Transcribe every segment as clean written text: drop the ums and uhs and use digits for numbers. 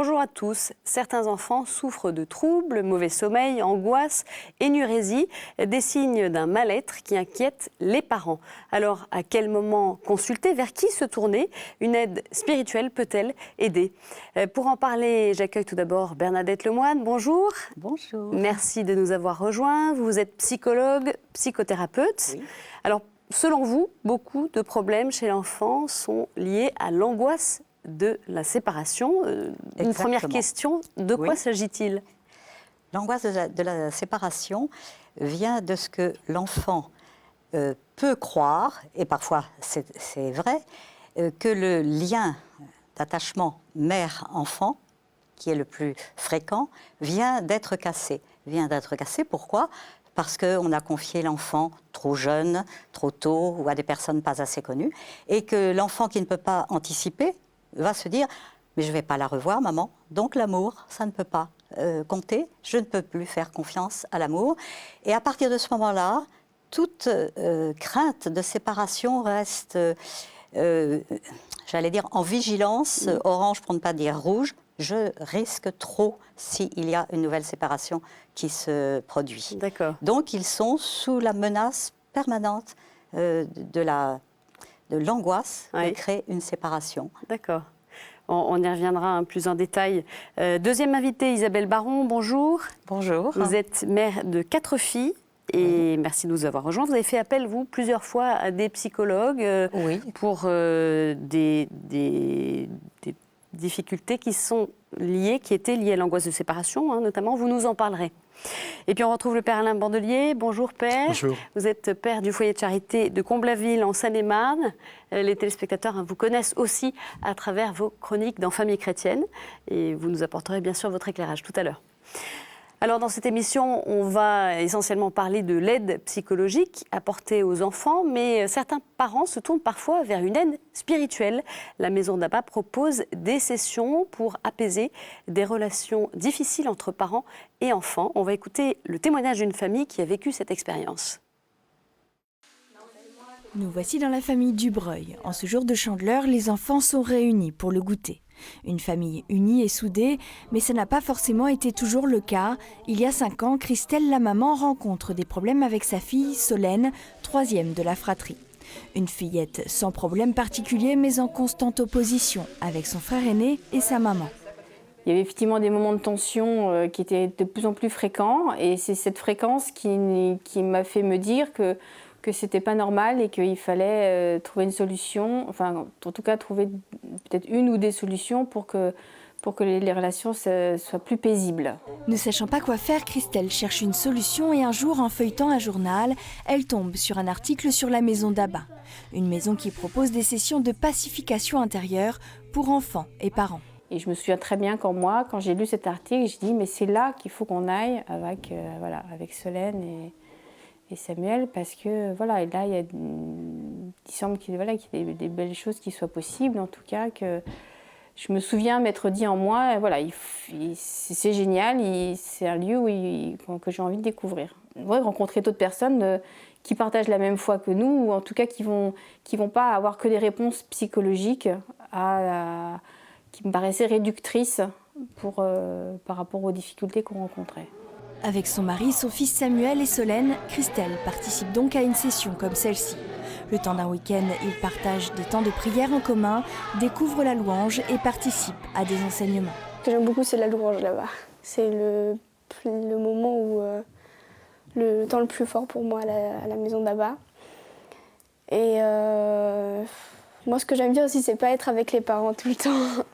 Bonjour à tous. Certains enfants souffrent de troubles, mauvais sommeil, angoisse, énurésie, des signes d'un mal-être qui inquiète les parents. Alors, à quel moment consulter? Vers qui se tourner? Une aide spirituelle peut-elle aider? Pour en parler, j'accueille tout d'abord Bernadette Lemoine. Bonjour. Bonjour. Merci de nous avoir rejoints. Vous êtes psychologue, psychothérapeute. Oui. Alors, selon vous, beaucoup de problèmes chez l'enfant sont liés à l'angoisse de la séparation. Une première question, de quoi s'agit-il? L'angoisse de la séparation vient de ce que l'enfant peut croire, et parfois c'est vrai, que le lien d'attachement mère-enfant, qui est le plus fréquent, vient d'être cassé. Pourquoi ? Parce qu'on a confié l'enfant trop jeune, trop tôt, ou à des personnes pas assez connues, et que l'enfant qui ne peut pas anticiper va se dire « mais je ne vais pas la revoir, maman, donc l'amour, ça ne peut pas compter, je ne peux plus faire confiance à l'amour ». Et à partir de ce moment-là, toute crainte de séparation reste, j'allais dire, en vigilance, orange pour ne pas dire rouge. Je risque trop s'il y a une nouvelle séparation qui se produit. D'accord. Donc ils sont sous la menace permanente de l'angoisse que crée une séparation. D'accord. On y reviendra plus en détail. Deuxième invitée, Isabelle Baron, bonjour. Bonjour. Vous êtes mère de 4 filles et merci de nous avoir rejoints. Vous avez fait appel, vous, plusieurs fois à des psychologues pour des difficultés qui étaient liées à l'angoisse de séparation, notamment. Vous nous en parlerez. Et puis on retrouve le père Alain Bandelier. Bonjour père. Bonjour. Vous êtes père du foyer de charité de Comblaville en Seine-et-Marne. Les téléspectateurs vous connaissent aussi à travers vos chroniques dans Famille chrétienne. Et vous nous apporterez bien sûr votre éclairage tout à l'heure. Alors dans cette émission, on va essentiellement parler de l'aide psychologique apportée aux enfants, mais certains parents se tournent parfois vers une aide spirituelle. La Maison d'Abba propose des sessions pour apaiser des relations difficiles entre parents et enfants. On va écouter le témoignage d'une famille qui a vécu cette expérience. Nous voici dans la famille Dubreuil. En ce jour de Chandeleur, les enfants sont réunis pour le goûter. Une famille unie et soudée, mais ça n'a pas forcément été toujours le cas. Il y a 5 ans, Christelle, la maman, rencontre des problèmes avec sa fille, Solène, 3e de la fratrie. Une fillette sans problème particulier, mais en constante opposition avec son frère aîné et sa maman. Il y avait effectivement des moments de tension qui étaient de plus en plus fréquents, et c'est cette fréquence qui m'a fait me dire que c'était pas normal et qu'il fallait trouver une solution, enfin en tout cas trouver peut-être une ou des solutions pour que les relations soient plus paisibles. Ne sachant pas quoi faire, Christelle cherche une solution et un jour, en feuilletant un journal, elle tombe sur un article sur la Maison d'Abba. Une maison qui propose des sessions de pacification intérieure pour enfants et parents. Et je me souviens très bien quand j'ai lu cet article, j'ai dit mais c'est là qu'il faut qu'on aille avec Solène et Samuel, parce que voilà, et là il semble qu'il y ait des belles choses qui soient possibles, en tout cas que je me souviens m'être dit en moi, voilà, c'est génial, c'est un lieu que j'ai envie de découvrir. Rencontrer d'autres personnes qui partagent la même foi que nous, ou en tout cas qui vont pas avoir que des réponses psychologiques qui me paraissaient réductrices par rapport aux difficultés qu'on rencontrait. Avec son mari, son fils Samuel et Solène, Christelle participe donc à une session comme celle-ci. Le temps d'un week-end, ils partagent des temps de prière en commun, découvrent la louange et participent à des enseignements. Ce que j'aime beaucoup, c'est la louange là-bas. C'est le moment où le temps le plus fort pour moi à la Maison d'Abba. Et moi, ce que j'aime bien aussi, c'est pas être avec les parents tout le temps.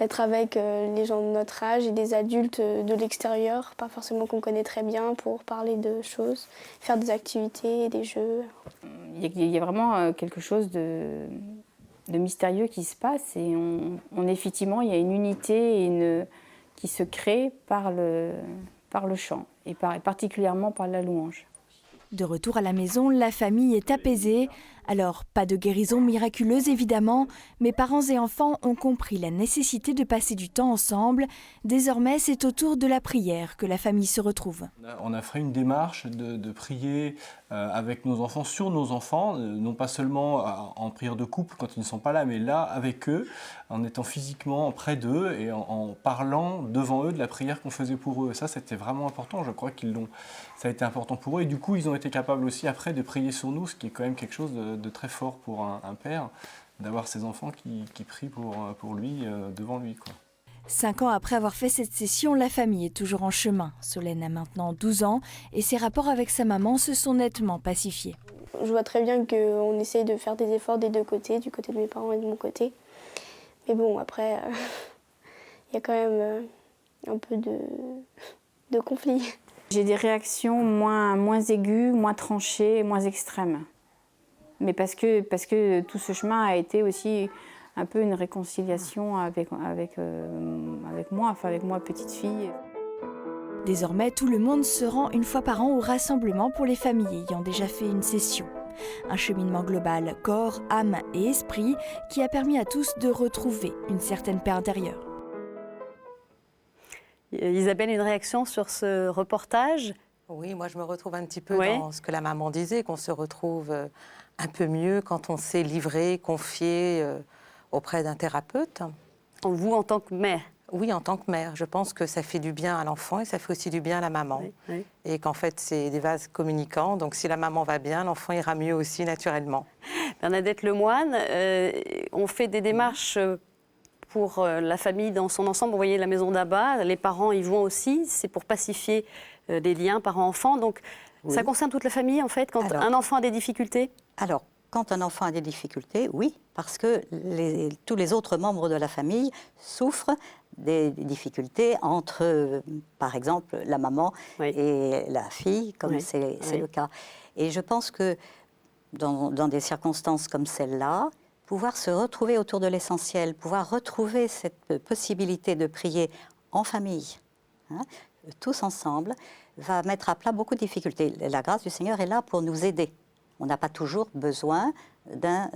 Être avec les gens de notre âge et des adultes de l'extérieur, pas forcément qu'on connaît très bien, pour parler de choses, faire des activités, des jeux. Il y a vraiment quelque chose de mystérieux qui se passe, et effectivement, il y a une unité qui se crée par le chant, et particulièrement par la louange. De retour à la maison, la famille est apaisée. Alors, pas de guérison miraculeuse évidemment, mais parents et enfants ont compris la nécessité de passer du temps ensemble. Désormais, c'est autour de la prière que la famille se retrouve. On a fait une démarche de prier avec nos enfants, sur nos enfants, non pas seulement en prière de couple quand ils ne sont pas là, mais là avec eux, en étant physiquement près d'eux et en parlant devant eux de la prière qu'on faisait pour eux. Ça, c'était vraiment important, je crois ça a été important pour eux. Et du coup, ils ont été capables aussi après de prier sur nous, ce qui est quand même quelque chose de très fort pour un père, d'avoir ses enfants qui prient pour lui, devant lui, quoi. 5 ans après avoir fait cette session, la famille est toujours en chemin. Solène a maintenant 12 ans et ses rapports avec sa maman se sont nettement pacifiés. Je vois très bien qu'on essaye de faire des efforts des deux côtés, du côté de mes parents et de mon côté. Mais bon, après, il y a quand même un peu de conflit. J'ai des réactions moins aiguës, moins tranchées, moins extrêmes. Mais parce que tout ce chemin a été aussi un peu une réconciliation avec moi, petite fille. Désormais, tout le monde se rend une fois par an au rassemblement pour les familles ayant déjà fait une session. Un cheminement global, corps, âme et esprit, qui a permis à tous de retrouver une certaine paix intérieure. Isabelle, une réaction sur ce reportage? Oui, moi je me retrouve un petit peu Oui. dans ce que la maman disait, qu'on se retrouve un peu mieux quand on s'est livré, confié auprès d'un thérapeute. Vous, en tant que mère? Oui, en tant que mère. Je pense que ça fait du bien à l'enfant et ça fait aussi du bien à la maman. Oui, oui. Et qu'en fait, c'est des vases communicants. Donc si la maman va bien, l'enfant ira mieux aussi naturellement. Bernadette Lemoine, on fait des démarches pour la famille dans son ensemble. Vous voyez la maison d'Abba, les parents y vont aussi. C'est pour pacifier les liens parents-enfants. Donc Oui. ça concerne toute la famille en fait, quand Alors, un enfant a des difficultés? Alors, quand un enfant a des difficultés, oui, parce que tous les autres membres de la famille souffrent des difficultés entre, par exemple, la maman Oui. et la fille, comme Oui. c'est Oui. le cas. Et je pense que dans des circonstances comme celle-là, pouvoir se retrouver autour de l'essentiel, pouvoir retrouver cette possibilité de prier en famille, hein, tous ensemble, va mettre à plat beaucoup de difficultés. La grâce du Seigneur est là pour nous aider. On n'a pas toujours besoin d'un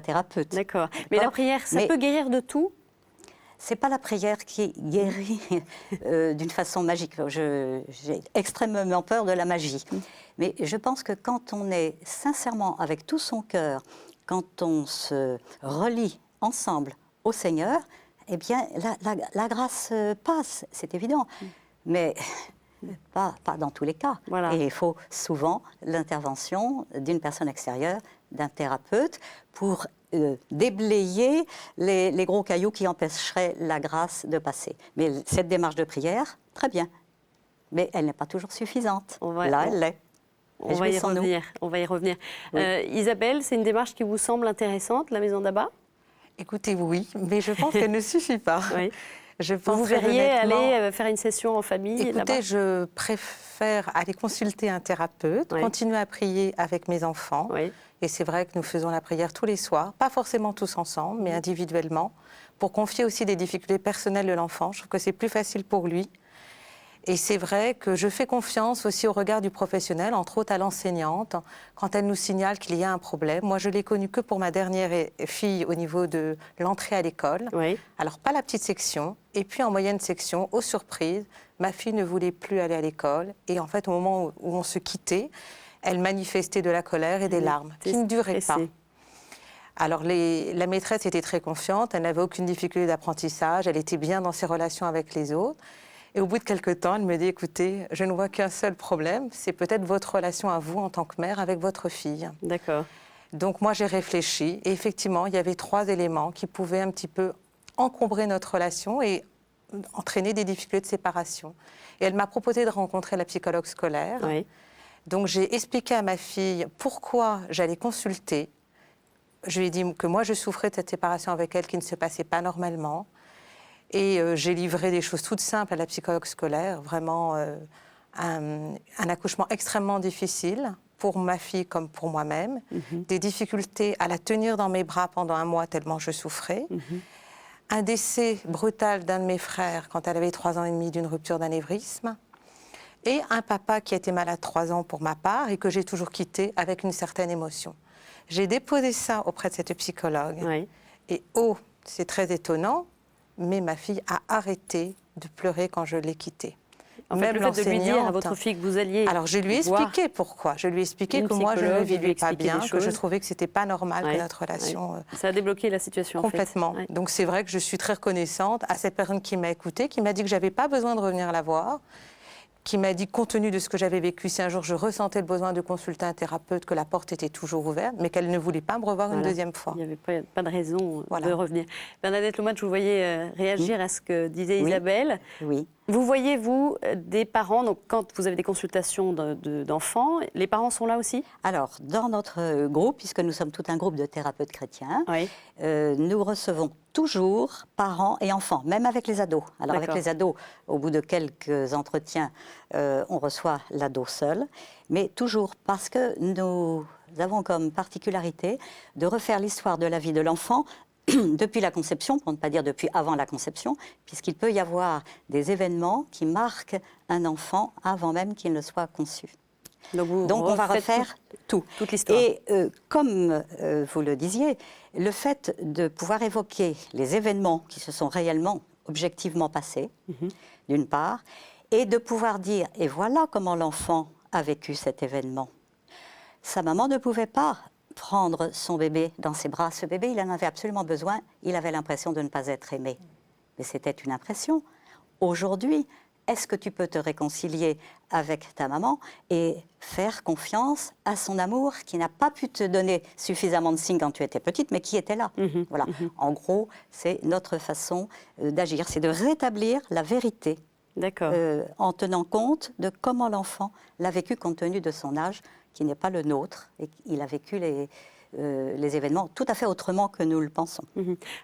thérapeute. D'accord. Mais la prière, ça Mais- peut guérir de tout? C'est pas la prière qui guérit d'une façon magique. J'ai extrêmement peur de la magie. Mais je pense que quand on est sincèrement, avec tout son cœur, quand on se relie ensemble au Seigneur, eh bien, la grâce passe, c'est évident. Mais pas dans tous les cas. Voilà. Et il faut souvent l'intervention d'une personne extérieure, d'un thérapeute, pour déblayer les gros cailloux qui empêcheraient la grâce de passer. Mais cette démarche de prière, très bien. Mais elle n'est pas toujours suffisante. Là, elle l'est. On va y revenir. On va y revenir. Oui. Isabelle, c'est une démarche qui vous semble intéressante, la maison d'Abba? Écoutez, oui, mais je pense qu'elle ne suffit pas. Oui. Je pense Vous très verriez honnêtement- aller faire une session en famille là-bas? Écoutez, je préfère aller consulter un thérapeute, Oui. continuer à prier avec mes enfants. Oui. Et c'est vrai que nous faisons la prière tous les soirs, pas forcément tous ensemble, mais individuellement, pour confier aussi des difficultés personnelles de l'enfant. Je trouve que c'est plus facile pour lui. Et c'est vrai que je fais confiance aussi au regard du professionnel, entre autres à l'enseignante, quand elle nous signale qu'il y a un problème. Moi, je l'ai connue que pour ma dernière fille au niveau de l'entrée à l'école. Oui. Alors, pas la petite section. Et puis, en moyenne section, aux surprises, ma fille ne voulait plus aller à l'école. Et en fait, au moment où on se quittait, elle manifestait de la colère et des larmes qui ne duraient pas. Alors, la maîtresse était très confiante. Elle n'avait aucune difficulté d'apprentissage. Elle était bien dans ses relations avec les autres. Et au bout de quelques temps, elle me dit, écoutez, je ne vois qu'un seul problème, c'est peut-être votre relation à vous en tant que mère avec votre fille. D'accord. Donc moi, j'ai réfléchi et effectivement, il y avait 3 éléments qui pouvaient un petit peu encombrer notre relation et entraîner des difficultés de séparation. Et elle m'a proposé de rencontrer la psychologue scolaire. Oui. Donc j'ai expliqué à ma fille pourquoi j'allais consulter. Je lui ai dit que moi, je souffrais de cette séparation avec elle qui ne se passait pas normalement. Et j'ai livré des choses toutes simples à la psychologue scolaire, vraiment un accouchement extrêmement difficile pour ma fille comme pour moi-même, des difficultés à la tenir dans mes bras pendant 1 mois tellement je souffrais, un décès brutal d'un de mes frères quand elle avait 3 ans et demi d'une rupture d'anévrisme, et un papa qui a été malade 3 ans pour ma part et que j'ai toujours quitté avec une certaine émotion. J'ai déposé ça auprès de cette psychologue. Oui. Et oh, c'est très étonnant, mais ma fille a arrêté de pleurer quand je l'ai quittée. En fait, le fait de lui dire à l'enseignante- votre fille que vous alliez Alors, je lui ai voir expliqué pourquoi. Je lui ai expliqué une que moi, je ne psychologue, lui vivais pas expliquer bien, des que je choses. trouvais que c'était pas normal Ouais, que notre relation... ouais. Ça a débloqué la situation, Complètement. en fait. Ouais. Donc c'est vrai que je suis très reconnaissante à cette personne qui m'a écoutée, qui m'a dit que j'avais pas besoin de revenir la voir, qui m'a dit, compte tenu de ce que j'avais vécu, si un jour je ressentais le besoin de consulter un thérapeute, que la porte était toujours ouverte, mais qu'elle ne voulait pas me revoir une Voilà. deuxième fois. Il n'y avait pas de raison Voilà. de revenir. Bernadette Loumat, je vous voyais réagir à ce que disait Oui. Isabelle. Oui. Vous voyez, vous, des parents, donc quand vous avez des consultations d'enfants, les parents sont là aussi? Alors, dans notre groupe, puisque nous sommes tout un groupe de thérapeutes chrétiens, Oui. nous recevons toujours parents et enfants, même avec les ados. Alors, avec D'accord. les ados, au bout de quelques entretiens, on reçoit l'ado seul, mais toujours parce que nous avons comme particularité de refaire l'histoire de la vie de l'enfant depuis la conception, pour ne pas dire depuis avant la conception, puisqu'il peut y avoir des événements qui marquent un enfant avant même qu'il ne soit conçu. Donc, Donc on va refaire tout. toute l'histoire. Et comme vous le disiez, le fait de pouvoir évoquer les événements qui se sont réellement, objectivement passés, d'une part, et de pouvoir dire, et voilà comment l'enfant a vécu cet événement. Sa maman ne pouvait pas prendre son bébé dans ses bras. Ce bébé, il en avait absolument besoin. Il avait l'impression de ne pas être aimé. Mais c'était une impression. Aujourd'hui, est-ce que tu peux te réconcilier avec ta maman et faire confiance à son amour qui n'a pas pu te donner suffisamment de signes quand tu étais petite, mais qui était là? Voilà. En gros, c'est notre façon d'agir, c'est de rétablir la vérité D'accord. en tenant compte de comment l'enfant l'a vécu compte tenu de son âge, qui n'est pas le nôtre, et il a vécu les événements tout à fait autrement que nous le pensons.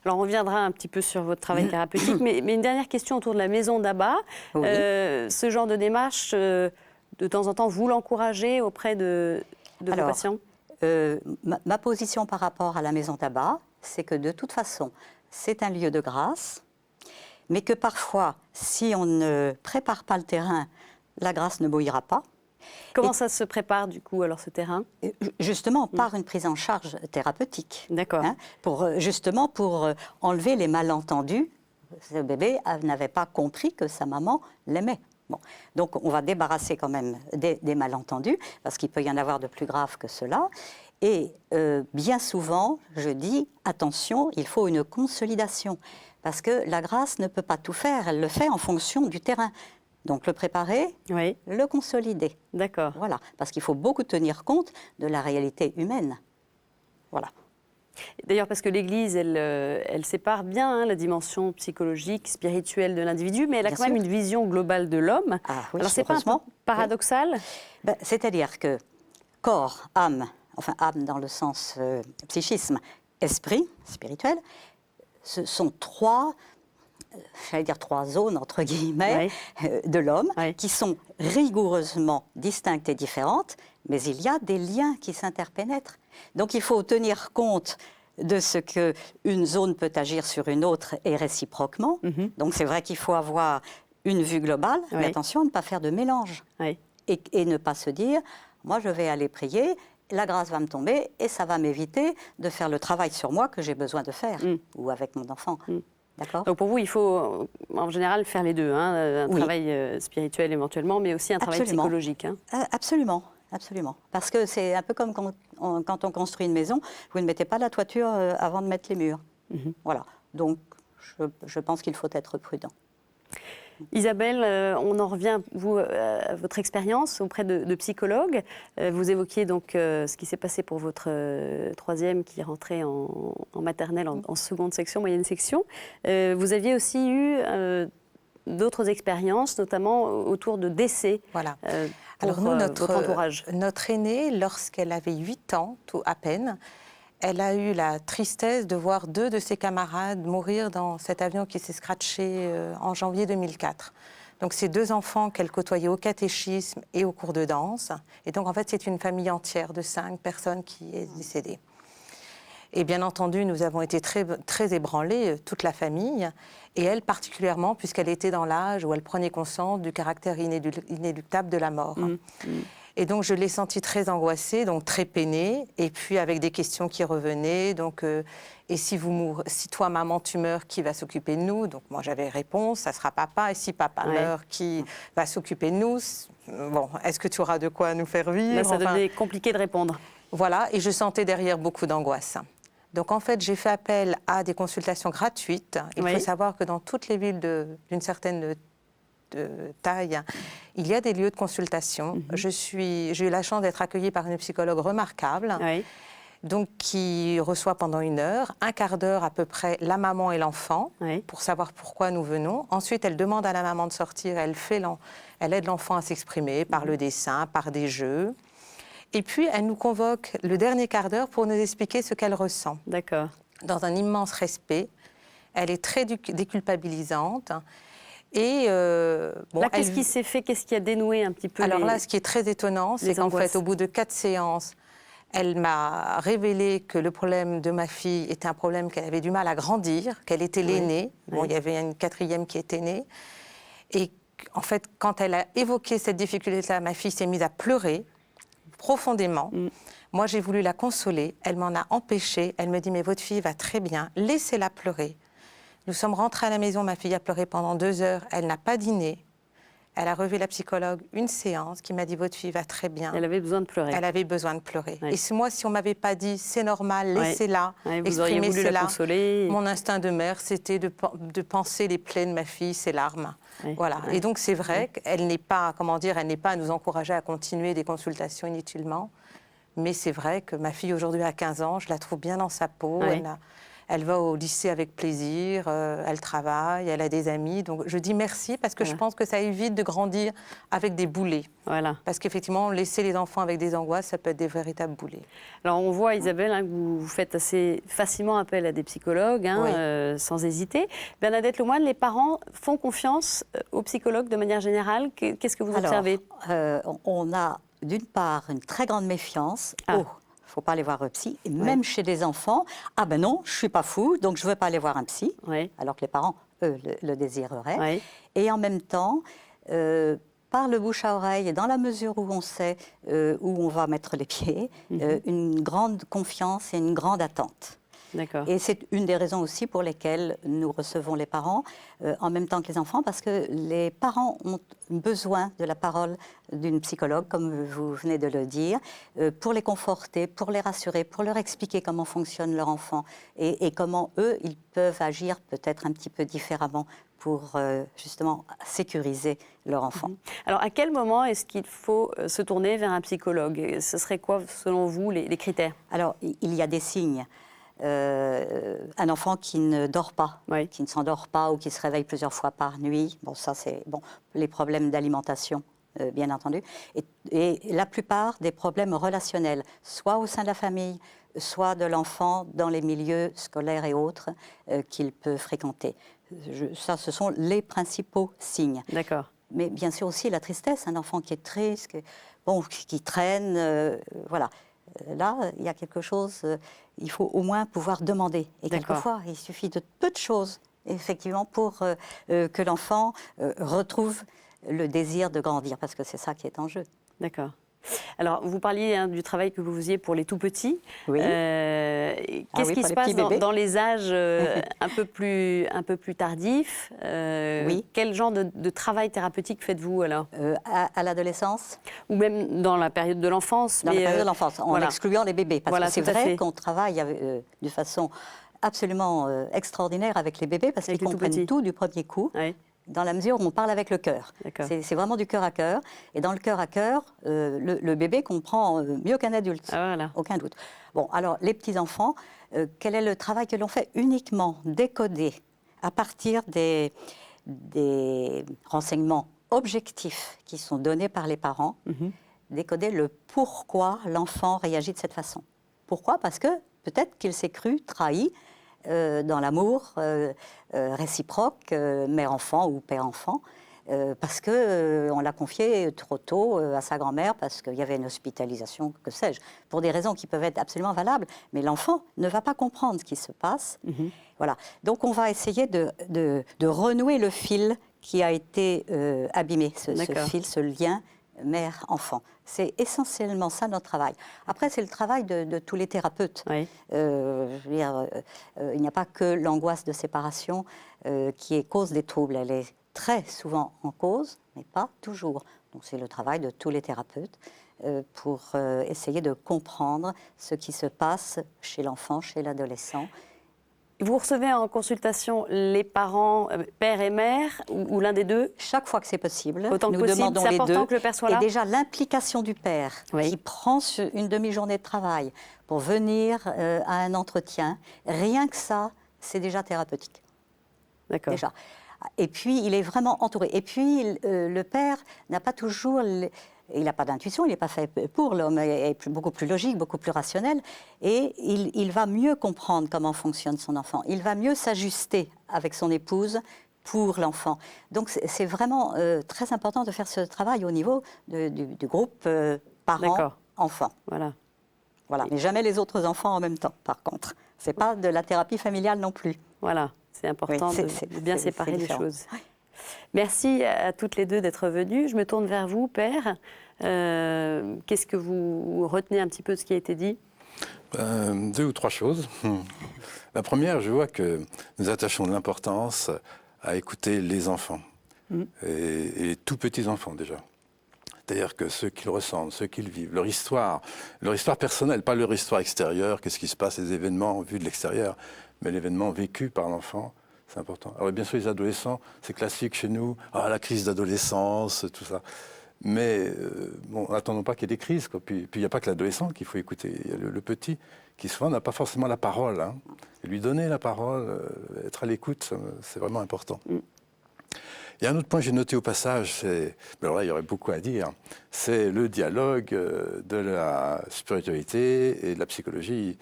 Alors, on reviendra un petit peu sur votre travail thérapeutique, mais une dernière question autour de la maison d'Abba. Oui. Ce genre de démarche, de temps en temps, vous l'encouragez auprès de vos Alors, patients? ma position par rapport à la maison tabac, c'est que de toute façon, c'est un lieu de grâce, mais que parfois, si on ne prépare pas le terrain, la grâce ne bouillera pas. Comment ça se prépare, du coup, alors, ce terrain? Justement, par une prise en charge thérapeutique. D'accord. Justement, pour enlever les malentendus. Ce bébé n'avait pas compris que sa maman l'aimait. Bon. Donc, on va débarrasser quand même des malentendus, parce qu'il peut y en avoir de plus graves que cela. Et bien souvent, je dis, attention, il faut une consolidation. Parce que la grâce ne peut pas tout faire, elle le fait en fonction du terrain. Donc le préparer, Oui. le consolider. D'accord. Voilà, parce qu'il faut beaucoup tenir compte de la réalité humaine. Voilà. D'ailleurs, parce que l'Église, elle sépare bien la dimension psychologique, spirituelle de l'individu, mais elle a Bien quand même sûr. une vision globale de l'homme. Ah oui, Alors, c'est pas un peu heureusement. paradoxal? Ben, c'est-à-dire que corps, âme, enfin âme dans le sens psychisme, esprit, spirituel, ce sont trois zones, entre guillemets, de l'homme, qui sont rigoureusement distinctes et différentes, mais il y a des liens qui s'interpénètrent. Donc il faut tenir compte de ce qu'une zone peut agir sur une autre et réciproquement. Donc c'est vrai qu'il faut avoir une vue globale, mais attention à ne pas faire de mélange. Et ne pas se dire, moi je vais aller prier, la grâce va me tomber et ça va m'éviter de faire le travail sur moi que j'ai besoin de faire, ou avec mon enfant. D'accord. Donc pour vous, il faut en général faire les deux, un travail spirituel éventuellement, mais aussi un travail psychologique. Absolument, absolument. Parce que c'est un peu comme quand on construit une maison, vous ne mettez pas la toiture avant de mettre les murs. Voilà. Donc je pense qu'il faut être prudent. Isabelle, on en revient à votre expérience auprès de psychologues. Vous évoquiez donc ce qui s'est passé pour votre troisième qui rentrait en maternelle, en seconde section, moyenne section. Vous aviez aussi eu d'autres expériences, notamment autour de décès. Voilà. Pour Alors nous, votre entourage. Notre aînée, lorsqu'elle avait 8 ans, tout à peine, elle a eu la tristesse de voir 2 de ses camarades mourir dans cet avion qui s'est scratché en janvier 2004. Donc ces 2 enfants qu'elle côtoyait au catéchisme et au cours de danse. Et donc en fait, c'est une famille entière de 5 personnes qui est décédée. Et bien entendu, nous avons été très, très ébranlés, toute la famille, et elle particulièrement, puisqu'elle était dans l'âge où elle prenait conscience du caractère inéluctable de la mort. Et donc, je l'ai senti très angoissée, donc très peinée, et puis avec des questions qui revenaient. Donc, et si toi, maman, tu meurs, qui va s'occuper de nous? Donc, moi, j'avais réponse, ça sera papa. Et si papa meurt, qui va s'occuper de nous? Bon, est-ce que tu auras de quoi nous faire vivre? Là, ça devenait compliqué de répondre. Voilà, et je sentais derrière beaucoup d'angoisse. Donc, en fait, j'ai fait appel à des consultations gratuites. Il faut savoir que dans toutes les villes d'une certaine taille, il y a des lieux de consultation. J'ai eu la chance d'être accueillie par une psychologue remarquable, donc qui reçoit pendant 1 heure, 1/4 d'heure à peu près la maman et l'enfant, pour savoir pourquoi nous venons. Ensuite, elle demande à la maman de sortir, elle aide l'enfant à s'exprimer par le dessin, par des jeux. Et puis, elle nous convoque le dernier 1/4 d'heure pour nous expliquer ce qu'elle ressent. D'accord. Dans un immense respect. Elle est très déculpabilisante. Et là, qu'est-ce qui s'est fait? Qu'est-ce qui a dénoué un petit peu? Alors là, ce qui est très étonnant, c'est qu'en fait, au bout de 4 séances, elle m'a révélé que le problème de ma fille était un problème qu'elle avait du mal à grandir, qu'elle était l'aînée. Bon, il y avait une 4e qui était née. Et en fait, quand elle a évoqué cette difficulté-là, ma fille s'est mise à pleurer profondément. Moi, j'ai voulu la consoler. Elle m'en a empêchée. Elle me dit, mais votre fille va très bien. Laissez-la pleurer. Nous sommes rentrés à la maison, ma fille a pleuré pendant 2 heures, elle n'a pas dîné. Elle a revu la psychologue une séance qui m'a dit « votre fille va très bien ». Elle avait besoin de pleurer. Elle avait besoin de pleurer. Et moi, si on ne m'avait pas dit « c'est normal, laissez-la, exprimez cela », mon instinct de mère, c'était de penser les plaies de ma fille, ses larmes. Voilà. Et donc, c'est vrai qu'elle n'est pas, elle n'est pas à nous encourager à continuer des consultations inutilement. Mais c'est vrai que ma fille, aujourd'hui, à 15 ans, je la trouve bien dans sa peau. Elle va au lycée avec plaisir, elle travaille, elle a des amis. Donc je dis merci parce que je pense que ça évite de grandir avec des boulets. Voilà. Parce qu'effectivement, laisser les enfants avec des angoisses, ça peut être des véritables boulets. Alors on voit, Isabelle, que vous faites assez facilement appel à des psychologues, sans hésiter. Bernadette Lemoine, les parents font confiance aux psychologues de manière générale. Qu'est-ce que vous observez? On a d'une part une très grande méfiance. Il ne faut pas aller voir un psy. Et même chez des enfants, ah ben non, je ne suis pas fou, donc je ne veux pas aller voir un psy. Alors que les parents, eux, le désireraient. Et en même temps, par le bouche à oreille, et dans la mesure où on sait où on va mettre les pieds, une grande confiance et une grande attente. Et c'est une des raisons aussi pour lesquelles nous recevons les parents en même temps que les enfants, parce que les parents ont besoin de la parole d'une psychologue, comme vous venez de le dire, pour les conforter, pour les rassurer, pour leur expliquer comment fonctionne leur enfant et comment eux, ils peuvent agir peut-être un petit peu différemment pour justement sécuriser leur enfant. Alors, à quel moment est-ce qu'il faut se tourner vers un psychologue? Ce serait quoi, selon vous, les critères? Alors, il y a des signes. Un enfant qui ne dort pas, qui ne s'endort pas ou qui se réveille plusieurs fois par nuit. Bon, ça, c'est les problèmes d'alimentation, bien entendu. Et la plupart des problèmes relationnels, soit au sein de la famille, soit de l'enfant dans les milieux scolaires et autres qu'il peut fréquenter. Ça, ce sont les principaux signes. D'accord. Mais bien sûr aussi la tristesse, un enfant qui est triste, qui traîne, voilà. Là, il y a quelque chose, il faut au moins pouvoir demander. Et quelquefois, il suffit de peu de choses, effectivement, pour que l'enfant retrouve le désir de grandir, parce que c'est ça qui est en jeu. D'accord. Alors, vous parliez du travail que vous faisiez pour les tout-petits. Oui. Qu'est-ce qui se passe dans les âges un peu plus tardifs? Quel genre de travail thérapeutique faites-vous alors? À l'adolescence? Ou même dans la période de l'enfance? Dans la période de l'enfance, en excluant les bébés. Parce que c'est vrai qu'on travaille de façon absolument extraordinaire avec les bébés, parce qu'ils comprennent tout du premier coup. Dans la mesure où on parle avec le cœur. C'est vraiment du cœur à cœur. Et dans le cœur à cœur, le bébé comprend mieux qu'un adulte, aucun doute. Bon, alors, les petits-enfants, quel est le travail que l'on fait? Uniquement décoder, à partir des renseignements objectifs qui sont donnés par les parents, décoder le pourquoi l'enfant réagit de cette façon. Pourquoi? Parce que peut-être qu'il s'est cru trahi dans l'amour réciproque, mère-enfant ou père-enfant, parce qu'on l'a confié trop tôt à sa grand-mère, parce qu'il y avait une hospitalisation, que sais-je, pour des raisons qui peuvent être absolument valables, mais l'enfant ne va pas comprendre ce qui se passe. Voilà. Donc on va essayer de renouer le fil qui a été abîmé, ce fil, ce lien mère-enfant. C'est essentiellement ça notre travail. Après, c'est le travail de tous les thérapeutes. Oui. Je veux dire, il n'y a pas que l'angoisse de séparation qui est cause des troubles. Elle est très souvent en cause, mais pas toujours. Donc c'est le travail de tous les thérapeutes pour essayer de comprendre ce qui se passe chez l'enfant, chez l'adolescent. Vous recevez en consultation les parents, père et mère, ou l'un des deux? Chaque fois que c'est possible, Autant que nous possible, demandons c'est les important deux. que le père soit et là. déjà l'implication du père Oui. qui prend une demi-journée de travail pour venir à un entretien, rien que ça, c'est déjà thérapeutique. D'accord. Déjà. Et puis, il est vraiment entouré. Et puis, le père n'a pas toujours... Il n'a pas d'intuition, il n'est pas fait pour. L'homme est beaucoup plus logique, beaucoup plus rationnel. Et il va mieux comprendre comment fonctionne son enfant. Il va mieux s'ajuster avec son épouse pour l'enfant. Donc, c'est vraiment très important de faire ce travail au niveau du groupe parents-enfants. Voilà. Voilà. Mais jamais les autres enfants en même temps, par contre. Ce n'est pas de la thérapie familiale non plus. Voilà. C'est important Oui, de bien séparer les différent. choses. Merci à toutes les deux d'être venues. Je me tourne vers vous, père. Qu'est-ce que vous retenez un petit peu de ce qui a été dit? 2 ou 3 choses. La première, je vois que nous attachons de l'importance à écouter les enfants, et les tout petits enfants déjà. C'est-à-dire que ceux qu'ils ressentent, ceux qu'ils vivent, leur histoire personnelle, pas leur histoire extérieure, qu'est-ce qui se passe, les événements vus de l'extérieur, mais l'événement vécu par l'enfant, c'est important. Alors bien sûr, les adolescents, c'est classique chez nous, la crise d'adolescence, tout ça. Mais bon, n'attendons pas qu'il y ait des crises, quoi. Puis il n'y a pas que l'adolescent qu'il faut écouter. Il y a le petit qui souvent n'a pas forcément la parole. Hein. Et lui donner la parole, être à l'écoute, c'est vraiment important. Il y a un autre point que j'ai noté au passage, alors là il y aurait beaucoup à dire, c'est le dialogue de la spiritualité et de la psychologie.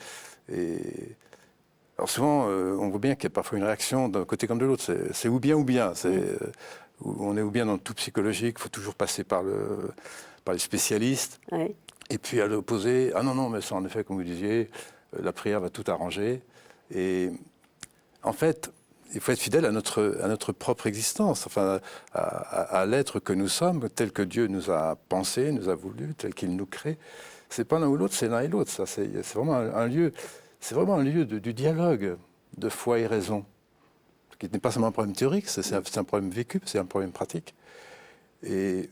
Alors souvent, on voit bien qu'il y a parfois une réaction d'un côté comme de l'autre. C'est ou bien ou bien. On est ou bien dans le tout psychologique, il faut toujours passer par les spécialistes. Oui. Et puis à l'opposé, non, mais ça en effet, comme vous disiez, la prière va tout arranger. Et en fait, il faut être fidèle à notre propre existence, enfin à l'être que nous sommes, tel que Dieu nous a pensé, nous a voulu, tel qu'il nous crée. C'est pas l'un ou l'autre, c'est l'un et l'autre. Ça, c'est vraiment un lieu. C'est vraiment un lieu du dialogue de foi et raison, qui n'est pas seulement un problème théorique, c'est un problème vécu, c'est un problème pratique. Et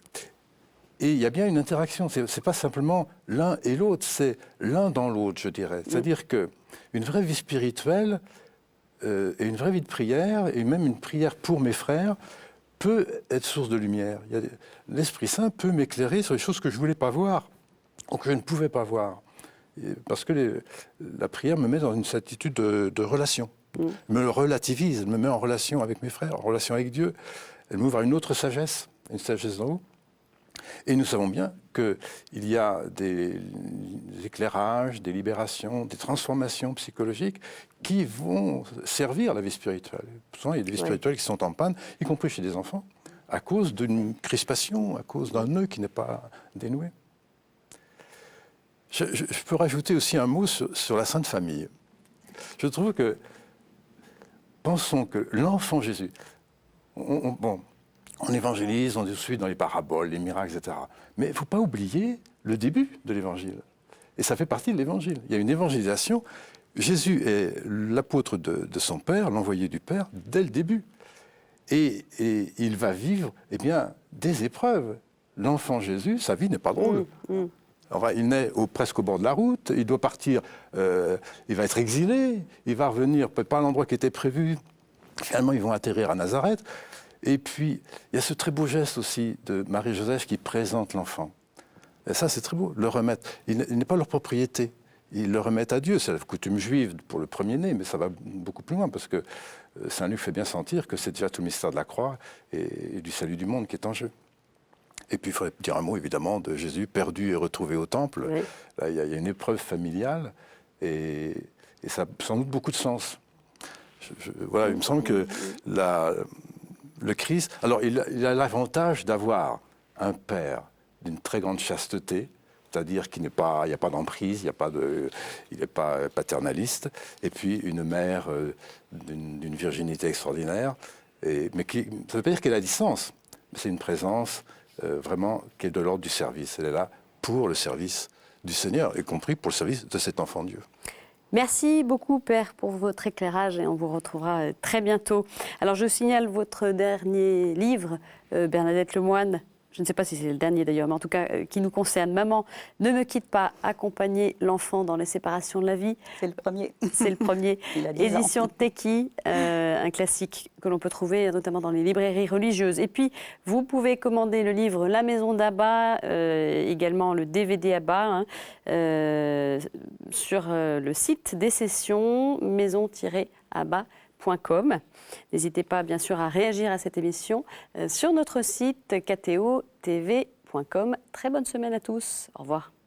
il y a bien une interaction, c'est pas simplement l'un et l'autre, c'est l'un dans l'autre, je dirais. C'est-à-dire qu'une vraie vie spirituelle et une vraie vie de prière, et même une prière pour mes frères, peut être source de lumière. L'Esprit Saint peut m'éclairer sur les choses que je ne voulais pas voir, ou que je ne pouvais pas voir. Parce que la prière me met dans une attitude de relation. Me relativise, me met en relation avec mes frères, en relation avec Dieu. Elle m'ouvre à une autre sagesse, une sagesse d'en haut. Et nous savons bien qu'il y a des éclairages, des libérations, des transformations psychologiques qui vont servir la vie spirituelle. Souvent, il y a des vies spirituelles qui sont en panne, y compris chez des enfants, à cause d'une crispation, à cause d'un nœud qui n'est pas dénoué. Je peux rajouter aussi un mot sur la Sainte Famille. Je trouve que, pensons que l'enfant Jésus, on évangélise, on est suit dans les paraboles, les miracles, etc. Mais il ne faut pas oublier le début de l'évangile. Et ça fait partie de l'évangile. Il y a une évangélisation. Jésus est l'apôtre de son Père, l'envoyé du Père, dès le début. Et il va vivre des épreuves. L'enfant Jésus, sa vie n'est pas drôle. Enfin, il naît presque au bord de la route, il doit partir, il va être exilé, il va revenir, peut-être pas à l'endroit qui était prévu. Finalement, ils vont atterrir à Nazareth. Et puis, il y a ce très beau geste aussi de Marie-Joseph qui présente l'enfant. Et ça, c'est très beau, le remettre. Il n'est pas leur propriété. Ils le remettent à Dieu. C'est la coutume juive pour le premier-né, mais ça va beaucoup plus loin, parce que Saint Luc fait bien sentir que c'est déjà tout le mystère de la croix et du salut du monde qui est en jeu. Et puis, il faudrait dire un mot, évidemment, de Jésus perdu et retrouvé au temple. Oui. Là, il y a une épreuve familiale, et ça a sans doute beaucoup de sens. Voilà, il me semble que le Christ... Alors, il a l'avantage d'avoir un père d'une très grande chasteté, c'est-à-dire qu'il n'y a pas d'emprise, il n'est pas paternaliste, et puis une mère d'une virginité extraordinaire, mais ça ne veut pas dire qu'elle a distance, mais c'est une présence vraiment qui est de l'ordre du service. Elle est là pour le service du Seigneur, y compris pour le service de cet enfant Dieu. Merci beaucoup, Père, pour votre éclairage et on vous retrouvera très bientôt. Alors, je signale votre dernier livre, Bernadette Lemoine. Je ne sais pas si c'est le dernier d'ailleurs, mais en tout cas, qui nous concerne. Maman, ne me quitte pas, accompagner l'enfant dans les séparations de la vie. C'est le premier. C'est le premier. Il a 10 ans. Édition Teki, un classique que l'on peut trouver notamment dans les librairies religieuses. Et puis, vous pouvez commander le livre La Maison d'Abba, également le DVD Abba, sur le site des sessions maison-abba.com. N'hésitez pas, bien sûr, à réagir à cette émission sur notre site ktotv.com. Très bonne semaine à tous. Au revoir.